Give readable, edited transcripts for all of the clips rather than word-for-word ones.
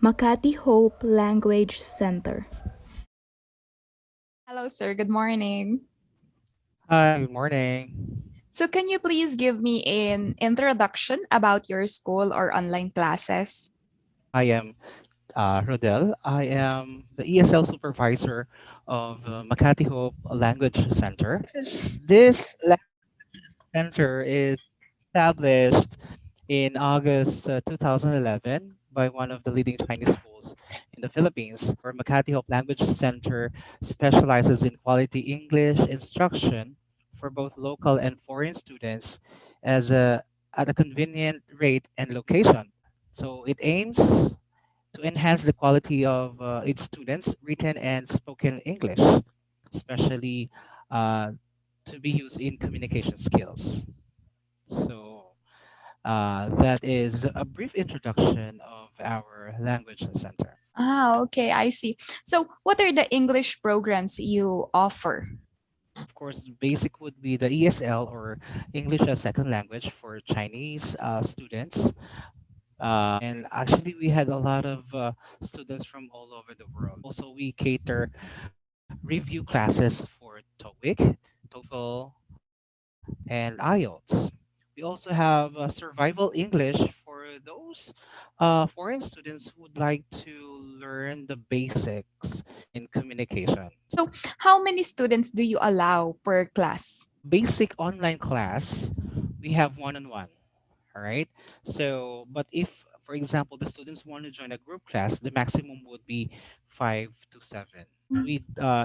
Makati Hope Language Center. Hello, sir. Good morning. Hi, good morning. So, can you please give me an introduction about your school or online classes? I am Rodel. I am the ESL supervisor of Makati Hope Language Center. This language center is established in August 2011 by one of the leading Chinese schools in the Philippines. Our Makati Hope Language Center specializes in quality English instruction for both local and foreign students as a at a convenient rate and location. So it aims to enhance the quality of its students' written and spoken English, especially uh, to be used in communication skills. So that is a brief introduction of our language center. Okay, I see. So, what are the English programs you offer? Of course, basic would be the ESL or English as Second Language for Chinese students. And actually, we had a lot of students from all over the world. Also, we cater review classes for TOEIC, TOEFL, and IELTS. We also have survival English for those foreign students who would like to learn the basics in communication. So, how many students do you allow per class? Basic online class, we have one-on-one. All right. So, but if, for example, the students want to join a group class, the maximum would be 5 to 7. We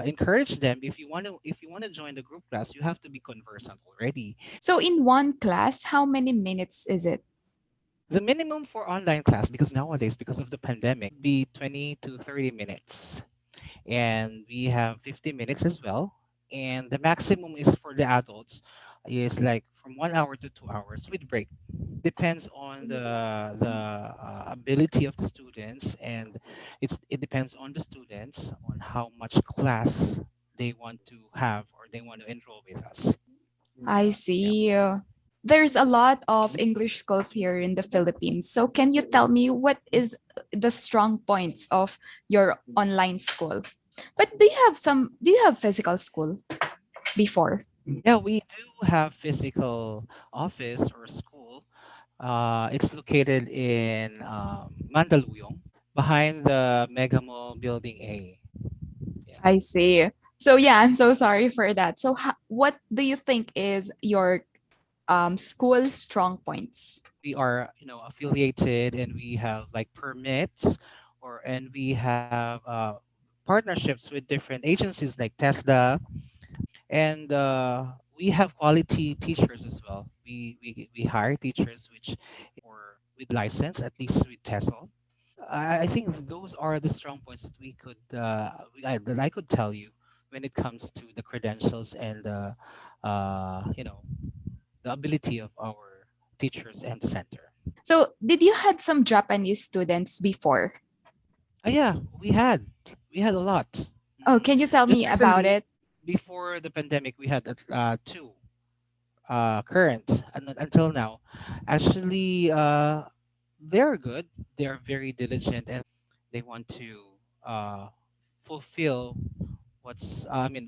encourage them, if you want to join the group class, you have to be conversant already. So, in one class, how many minutes is it? The minimum for online class, because nowadays, because of the pandemic, be 20 to 30 minutes. And we have 50 minutes as well. And the maximum is for the adults is like from 1 hour to 2 hours with break. Depends on the ability of the students, and it depends on the students on how much class they want to have or they want to enroll with us. I Yeah. see. There's a lot of English schools here in the Philippines. So, can you tell me what is the strong points of your online school? But do you have physical school before? Yeah, we do have physical office or school. It's located in Mandaluyong, behind the Mega Mall Building A. Yeah. I see. So yeah, I'm so sorry for that. So what do you think is your school strong points? We are, affiliated, and we have like permits, and we have partnerships with different agencies like Tesla, and we have quality teachers as well. We hire teachers which or with license, at least with TESOL. I think those are the strong points that that I could tell you when it comes to the credentials and the ability of our teachers and the center. So did you had some Japanese students before? Yeah, we had a lot. Oh, can you tell Just me about recently, it? before the pandemic, we had two current, and until now. Actually, they're good. They are very diligent, and they want to uh, fulfill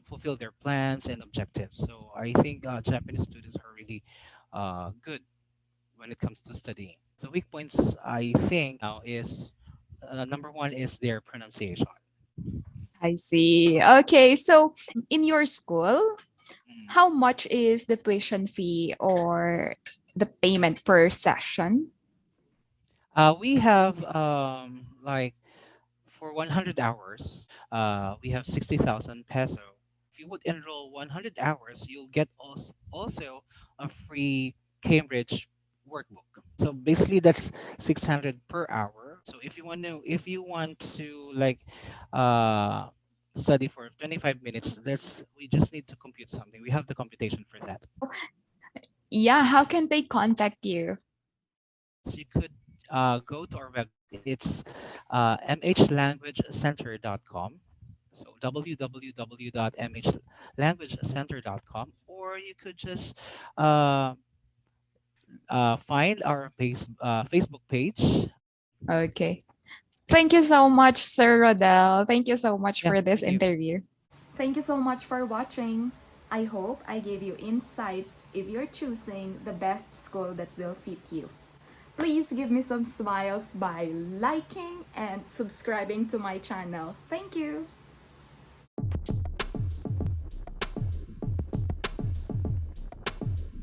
fulfill their plans and objectives. So I think Japanese students are really good when it comes to studying. The weak points, I think, now is number one is their pronunciation. I see. Okay, so in your school, Mm. how much is the tuition fee or the payment per session? We have like for 100 hours, we have 60,000 peso. If you would enroll 100 hours, you'll get also a free Cambridge workbook. So basically, that's 600 per hour. So if you want to like uh, study for 25 minutes, that's we just need to compute something. We have the computation for that. Yeah, how can they contact you? So you could go to our website. It's mhlanguagecenter.com. So www.mhlanguagecenter.com, or you could just uh, find our Facebook page. Okay. Thank you so much, Sir Rodel. Thank you so much Yeah, for this thank you. interview. Thank you so much for watching. I hope I gave you insights if you're choosing the best school that will fit you. Please give me some smiles by liking and subscribing to my channel. Thank you.